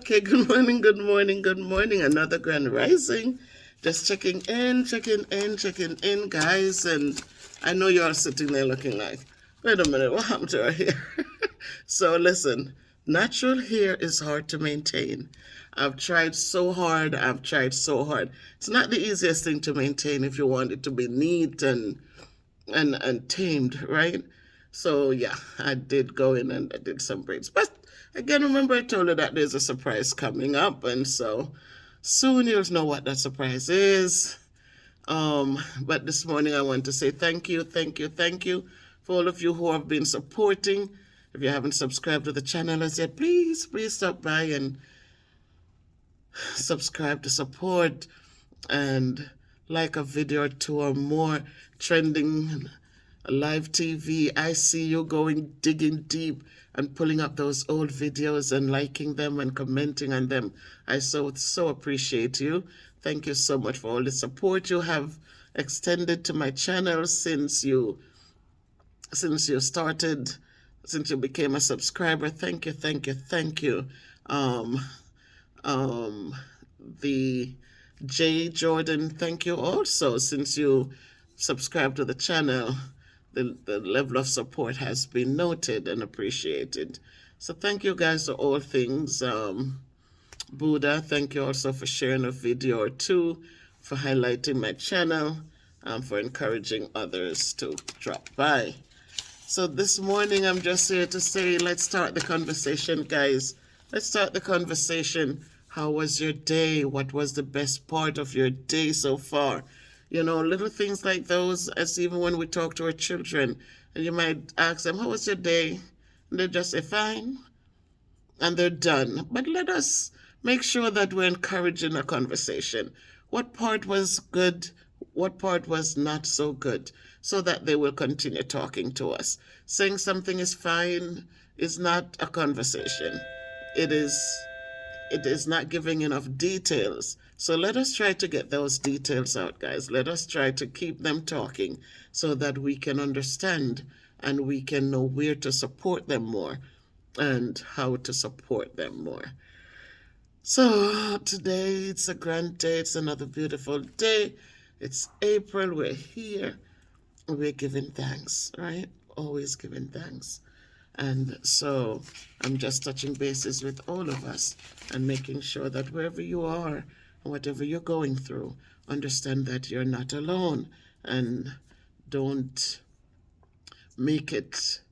Okay, good morning, good morning, good morning. Another grand rising. Just checking in, guys. And I know you're all sitting there looking like, wait a minute, what happened to her hair? So listen, natural hair is hard to maintain. I've tried so hard. I've tried so hard. It's not the easiest thing to maintain if you want it to be neat and tamed, right? So yeah, I did go in and I did some braids. But again, remember I told you that there's a surprise coming up, and so soon you'll know what that surprise is. But this morning I want to say thank you, thank you, thank you for all of you who have been supporting. If you haven't subscribed to the channel as yet, please stop by and subscribe to support and like a video or two or more. Trending live TV. I see you going digging deep and pulling up those old videos and liking them and commenting on them. I so appreciate you. Thank you so much for all the support you have extended to my channel since you started, since you became a subscriber. Thank you, thank you, thank you. Um, um, the J. Jordan, thank you also. Since you subscribe to the channel, the level of support has been noted and appreciated. So thank you guys for all things. Buddha, thank you also for sharing a video or two, for highlighting my channel, for encouraging others to drop by. So this morning, I'm just here to say, let's start the conversation, guys. Let's start the conversation. How was your day? What was the best part of your day so far? You know, little things like those, as even when we talk to our children, and you might ask them, how was your day? And they just say, fine, and they're done. But let us make sure that we're encouraging a conversation. What part was good? What part was not so good? So that they will continue talking to us. Saying something is fine is not a conversation. It is not giving enough details. So let us try to get those details out, guys. Let us try to keep them talking so that we can understand and we can know where to support them more and how to support them more. So today it's a grand day. It's another beautiful day. It's April. We're here. We're giving thanks, right? Always giving thanks. And so I'm just touching bases with all of us and making sure that wherever you are, whatever you're going through, understand that you're not alone, and don't make it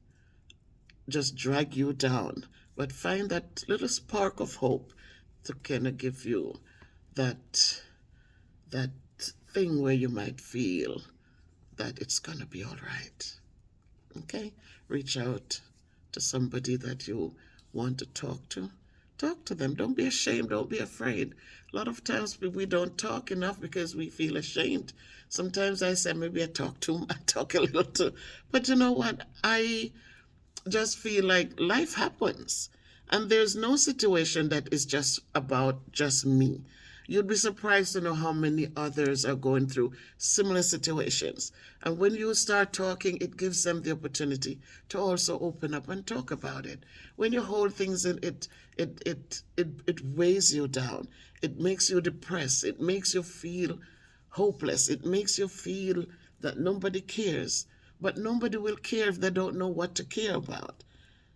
just drag you down, but find that little spark of hope to kind of give you that that thing where you might feel that it's gonna be all right. Okay? Reach out to somebody that you want to talk to. Talk to them. Don't be ashamed. Don't be afraid. A lot of times we don't talk enough because we feel ashamed. Sometimes I say maybe I talk too, I talk a little too. But you know what? I just feel like life happens. And there's no situation that is just about just me. You'd be surprised to know how many others are going through similar situations. And when you start talking, it gives them the opportunity to also open up and talk about it. When you hold things in, it weighs you down. It makes you depressed. It makes you feel hopeless. It makes you feel that nobody cares. But nobody will care if they don't know what to care about.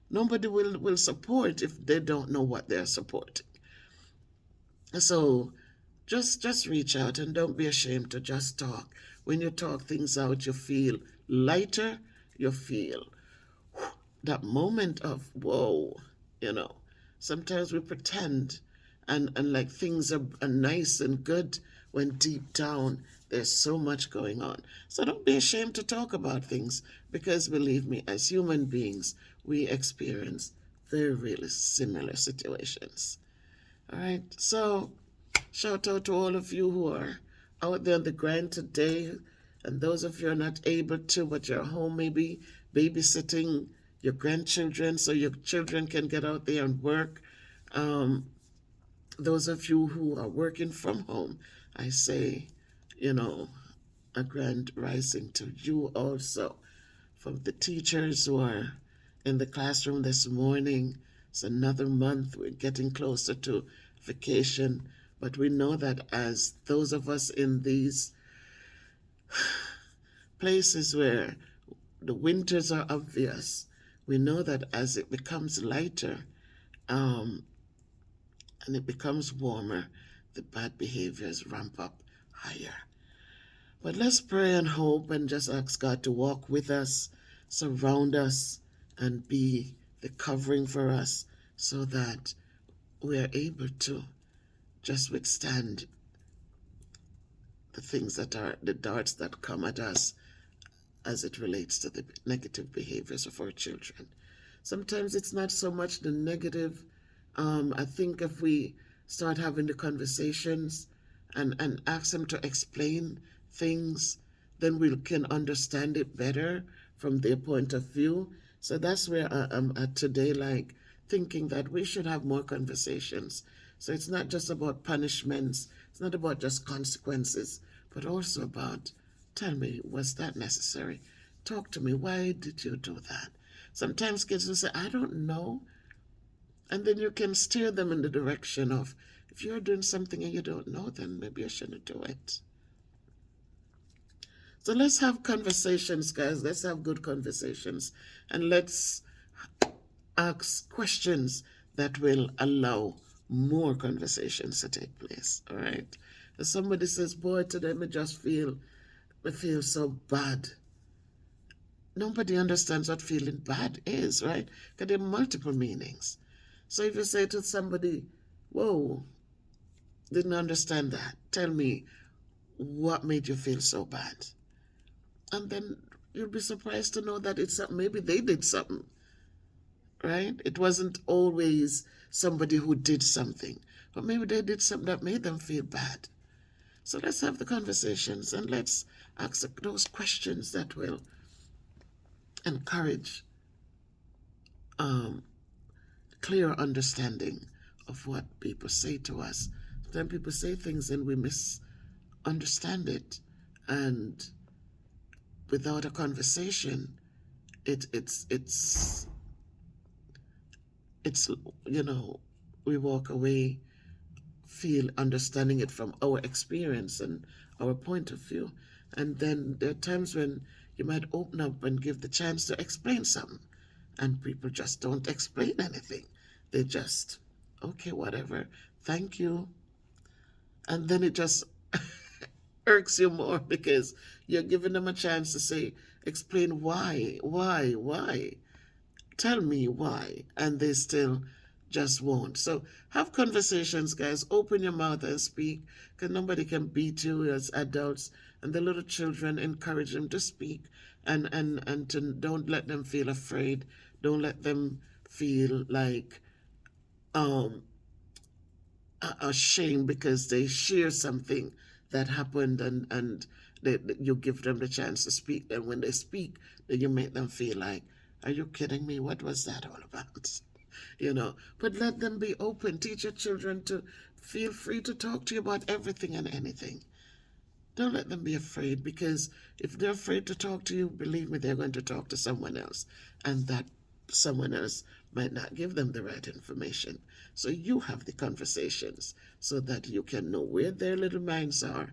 Nobody will support if they don't know what they're supporting. So just reach out and don't be ashamed to just talk. When you talk things out, you feel lighter. You feel that moment of whoa, you know. Sometimes we pretend and like things are nice and good when deep down there's so much going on. So don't be ashamed to talk about things, because believe me, as human beings, we experience very really similar situations. All right. So shout out to all of you who are out there on the grind today, and those of you who are not able to, but you're home maybe babysitting your grandchildren so your children can get out there and work. Um, those of you who are working from home, I say, you know, a grand rising to you also. From the teachers who are in the classroom this morning, It's another month. We're getting closer to vacation. But we know that as those of us in these places where the winters are obvious, we know that as it becomes lighter and it becomes warmer, the bad behaviors ramp up higher. But let's pray and hope and just ask God to walk with us, surround us, and be the covering for us so that we are able to just withstand the things that are the darts that come at us as it relates to the negative behaviors of our children. Sometimes it's not so much the negative. I think if we start having the conversations and ask them to explain things, then we can understand it better from their point of view. So that's where I'm at today, like thinking that we should have more conversations. So it's not just about punishments, it's not about just consequences, but also about, tell me, was that necessary? Talk to me, why did you do that? Sometimes kids will say, I don't know. And then you can steer them in the direction of, if you're doing something and you don't know, then maybe you shouldn't do it. So let's have conversations, guys. Let's have good conversations. And let's ask questions that will allow more conversations to take place. All right. If somebody says, boy, today I feel so bad. Nobody understands what feeling bad is, right? Because there are multiple meanings. So if you say to somebody, whoa, didn't understand that. Tell me, what made you feel so bad? And then you'll be surprised to know that it's maybe they did something, right? It wasn't always somebody who did something, but maybe they did something that made them feel bad. So let's have the conversations and let's ask those questions that will encourage clear understanding of what people say to us. Then people say things and we misunderstand it, and without a conversation, it's we walk away feel understanding it from our experience and our point of view. And then there are times when you might open up and give the chance to explain something, and people just don't explain anything. They just, okay, whatever, thank you. And then it just irks you more because you're giving them a chance to say, explain why. Tell me why. And they still just won't. So have conversations, guys. Open your mouth and speak, because nobody can beat you as adults. And the little children, encourage them to speak and to don't let them feel afraid. Don't let them feel like ashamed because they share something that happened, and you give them the chance to speak. And when they speak, then you make them feel like, are you kidding me? What was that all about? But let them be open. Teach your children to feel free to talk to you about everything and anything. Don't let them be afraid, because if they're afraid to talk to you, believe me, they're going to talk to someone else, and that someone else might not give them the right information. So you have the conversations so that you can know where their little minds are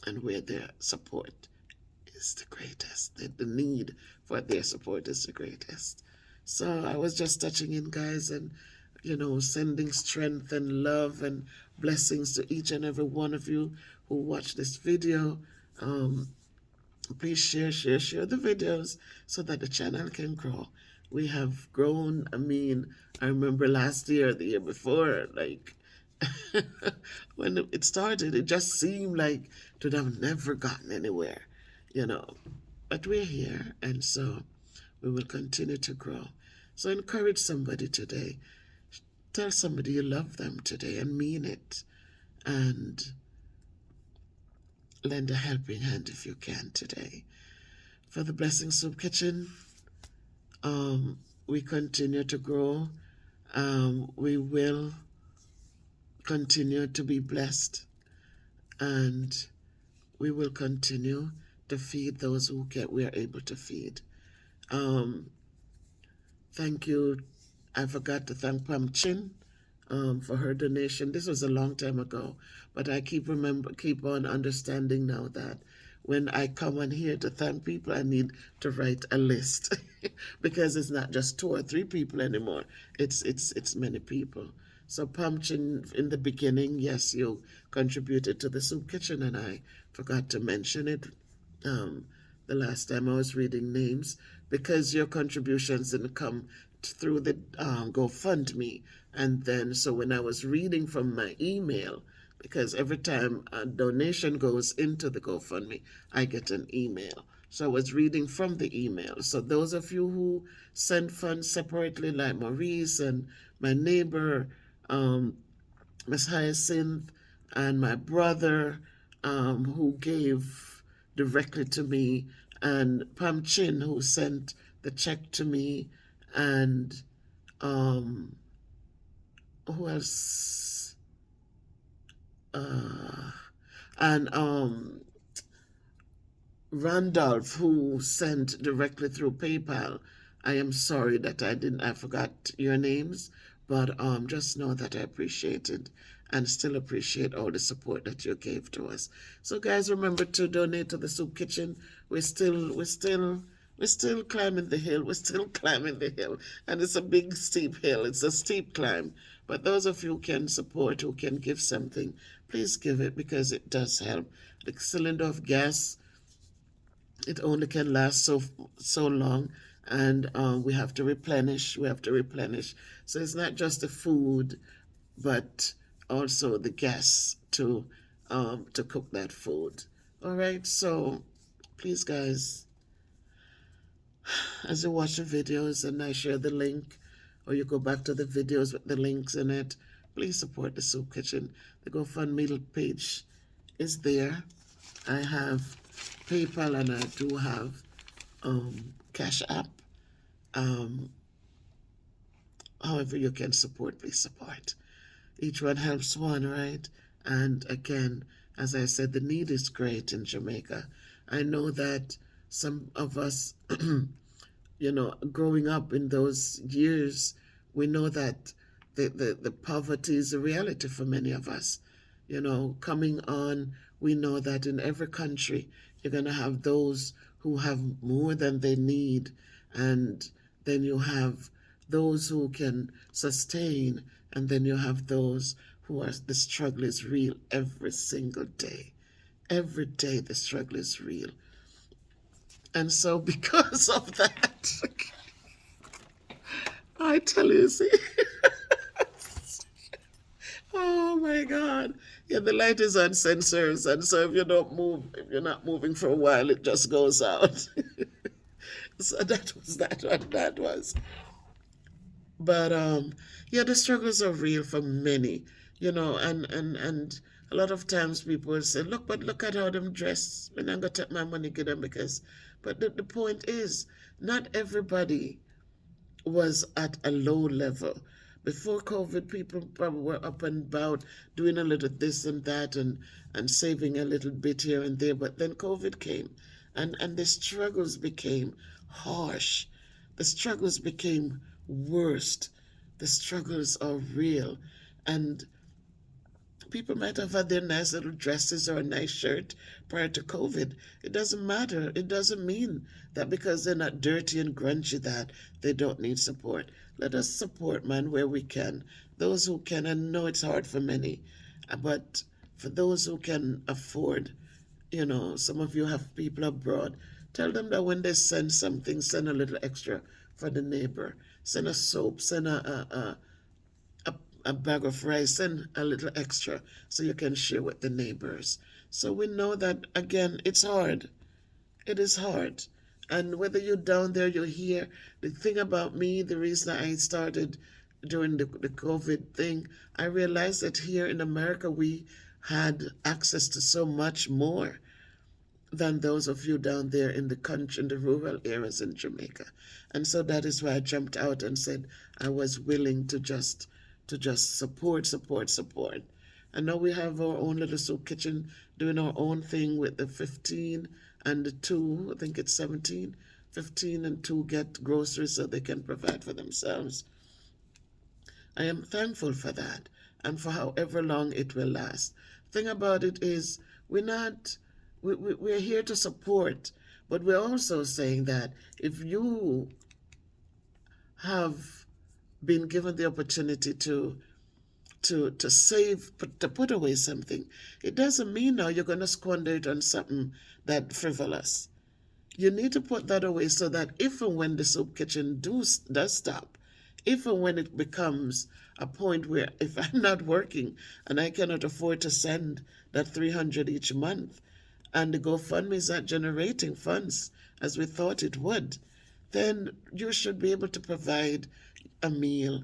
and where their support is the greatest. The need for their support is the greatest. So I was just touching in, guys, and sending strength and love and blessings to each and every one of you who watch this video. Please share the videos so that the channel can grow. We have grown. I remember last year, the year before, like when it started, it just seemed like to have never gotten anywhere, But we're here, and so we will continue to grow. So encourage somebody today. Tell somebody you love them today and mean it. And lend a helping hand if you can today. For the Blessing Soup Kitchen, we continue to grow. We will continue to be blessed, and we will continue to feed those who we are able to feed. Thank you I forgot to thank Pam Chin for her donation. This was a long time ago, but I keep on understanding now that when I come on here to thank people, I need to write a list because it's not just 2 or 3 people anymore. It's many people. So Pam Chin, in the beginning, yes, you contributed to the soup kitchen, and I forgot to mention it the last time I was reading names because your contributions didn't come through the GoFundMe. And then, so when I was reading from my email, because every time a donation goes into the GoFundMe, I get an email. So I was reading from the email. So those of you who send funds separately, like Maurice and my neighbor, Miss Hyacinth, and my brother, who gave directly to me, and Pam Chin, who sent the check to me, and who else? And Randolph, who sent directly through PayPal. I am sorry that I forgot your names, but just know that I appreciated and still appreciate all the support that you gave to us. So guys, remember to donate to the soup kitchen. We're still climbing the hill. We're still climbing the hill, and it's a big steep hill. It's a steep climb. But those of you who can support, who can give something, please give it because it does help. The cylinder of gas, it only can last so long, and we have to replenish. So it's not just the food, but also the gas to cook that food. All right, so please, guys, as you watch the videos and I share the link, or you go back to the videos with the links in it, please support the soup kitchen. The GoFundMe page is there. I have PayPal and I do have Cash App. However you can support, please support. Each one helps one, right? And again, as I said, the need is great in Jamaica. I know that some of us, growing up in those years, we know that the poverty is a reality for many of us. Coming on, we know that in every country, you're going to have those who have more than they need, and then you have those who can sustain, and then you have those the struggle is real every single day. Every day the struggle is real. And so because of that, I tell you, see, oh my God. Yeah, the light is on sensors, and so if you're not moving for a while, it just goes out. So that was that one. That was. But yeah, the struggles are real for many, and a lot of times people will say, look at how them dress. I'm not gonna take my money, get them but the point is, not everybody was at a low level. Before COVID, people probably were up and about doing a little this and that and saving a little bit here and there. But then COVID came, and the struggles became harsh. The struggles became worst. The struggles are real. And people might have had their nice little dresses or a nice shirt prior to COVID. It doesn't matter. It doesn't mean that because they're not dirty and grungy that they don't need support. Let us support, man, where we can. Those who can, I know it's hard for many, but for those who can afford, some of you have people abroad, tell them that when they send something, send a little extra for the neighbor. Send a soap, send a bag of rice, and a little extra so you can share with the neighbors. So we know that, again, it's hard. It is hard. And whether you're down there, you're here. The thing about me, the reason I started during the COVID thing, I realized that here in America, we had access to so much more than those of you down there in the country, in the rural areas in Jamaica. And so that is why I jumped out and said I was willing to just support. And now we have our own little soup kitchen doing our own thing with the 15 and the 2, I think it's 17, 15 and 2 get groceries so they can provide for themselves. I am thankful for that and for however long it will last. Thing about it is, we're not, we're here to support, but we're also saying that if you have been given the opportunity to save, to put away something, it doesn't mean now you're going to squander it on something that frivolous. You need to put that away so that if and when the soup kitchen does stop, if and when it becomes a point where if I'm not working and I cannot afford to send that 300 each month, and the GoFundMe is not generating funds as we thought it would, then you should be able to provide a meal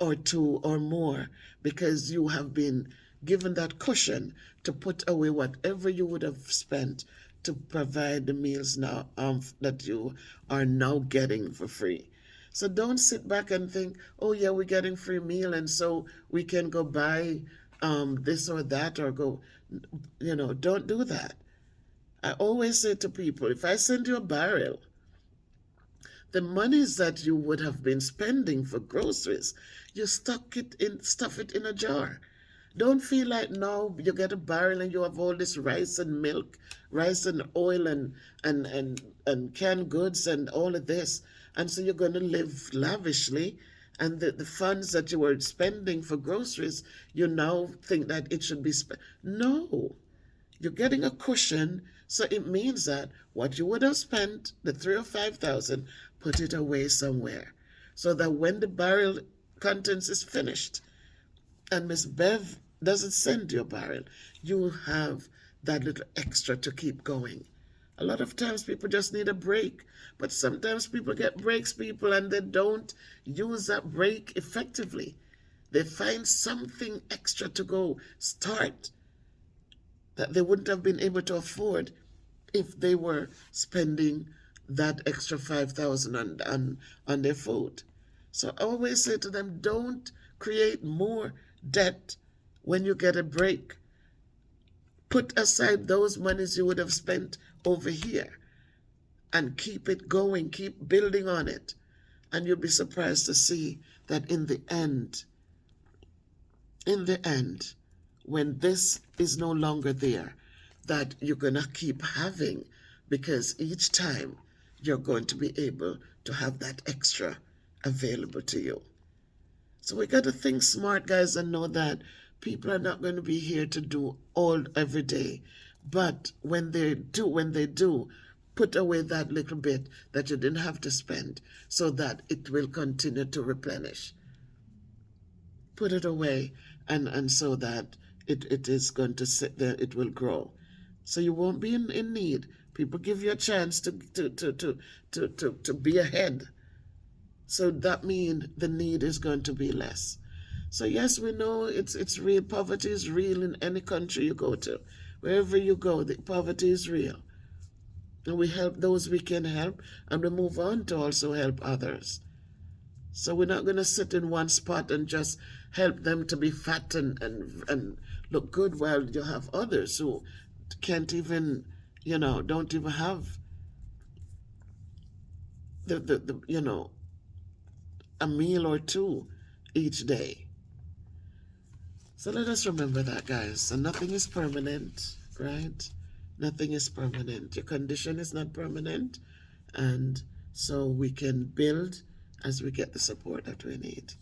or two or more, because you have been given that cushion to put away whatever you would have spent to provide the meals now that you are now getting for free. So don't sit back and think, oh yeah, we're getting free meal and so we can go buy this or that or go, don't do that. I always say to people, if I send you a barrel, the monies that you would have been spending for groceries, you stuff it in a jar. Don't feel like now you get a barrel and you have all this rice and milk, rice and oil and canned goods and all of this. And so you're going to live lavishly. And the funds that you were spending for groceries, you now think that it should be spent. No, you're getting a cushion. So it means that what you would have spent, the 3,000 or 5,000, put it away somewhere. So that when the barrel contents is finished, and Miss Bev doesn't send you a barrel, you have that little extra to keep going. A lot of times people just need a break, but sometimes people get breaks, and they don't use that break effectively. They find something extra to go start that they wouldn't have been able to afford if they were spending that extra 5,000 on their food. So I always say to them, don't create more debt when you get a break. Put aside those monies you would have spent over here and keep it going, keep building on it. And you'll be surprised to see that in the end, when this is no longer there, that you're going to keep having, because each time you're going to be able to have that extra available to you. So we got to think smart, guys, and know that people are not going to be here to do all every day. But when they do, put away that little bit that you didn't have to spend so that it will continue to replenish. Put it away and so that it is going to sit there, it will grow. So you won't be in need. People give you a chance to be ahead. So that means the need is going to be less. So yes, we know it's real. Poverty is real in any country you go to. Wherever you go, the poverty is real. And we help those we can help, and we move on to also help others. So we're not going to sit in one spot and just help them to be fat and look good, while you have others who can't even, don't even have the a meal or two each day. So let us remember that, guys. And nothing is permanent, right? Nothing is permanent. Your condition is not permanent. And so we can build as we get the support that we need.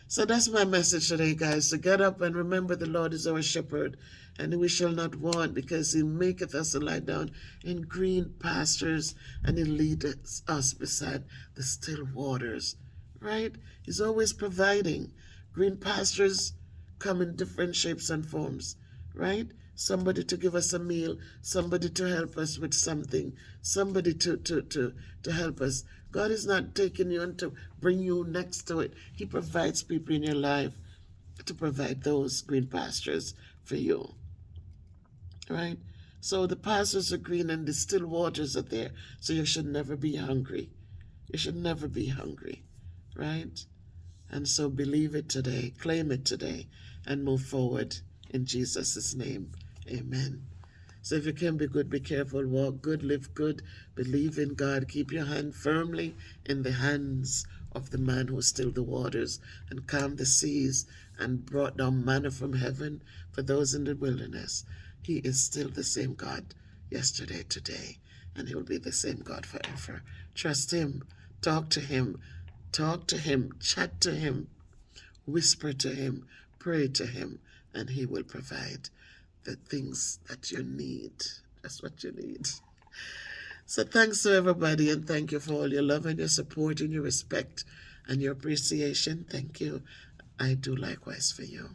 So that's my message today, guys. So get up and remember the Lord is our shepherd, and we shall not want, because he maketh us to lie down in green pastures, and he leadeth us beside the still waters, right? He's always providing. Green pastures come in different shapes and forms, right? Somebody to give us a meal, somebody to help us with something, somebody to help us. God is not taking you and to bring you next to it. He provides people in your life to provide those green pastures for you, right? So the pastures are green and the still waters are there, so you should never be hungry. You should never be hungry, right? And so believe it today, claim it today, and move forward in Jesus' name. Amen. So if you can be good, be careful, walk good, live good, believe in God, keep your hand firmly in the hands of the man who stilled the waters and calmed the seas and brought down manna from heaven for those in the wilderness. He is still the same God yesterday, today, and he will be the same God forever. Trust him, talk to him, chat to him, whisper to him, pray to him, and he will provide the things that you need. That's what you need. So thanks to everybody, and thank you for all your love and your support and your respect and your appreciation. Thank you. I do likewise for you.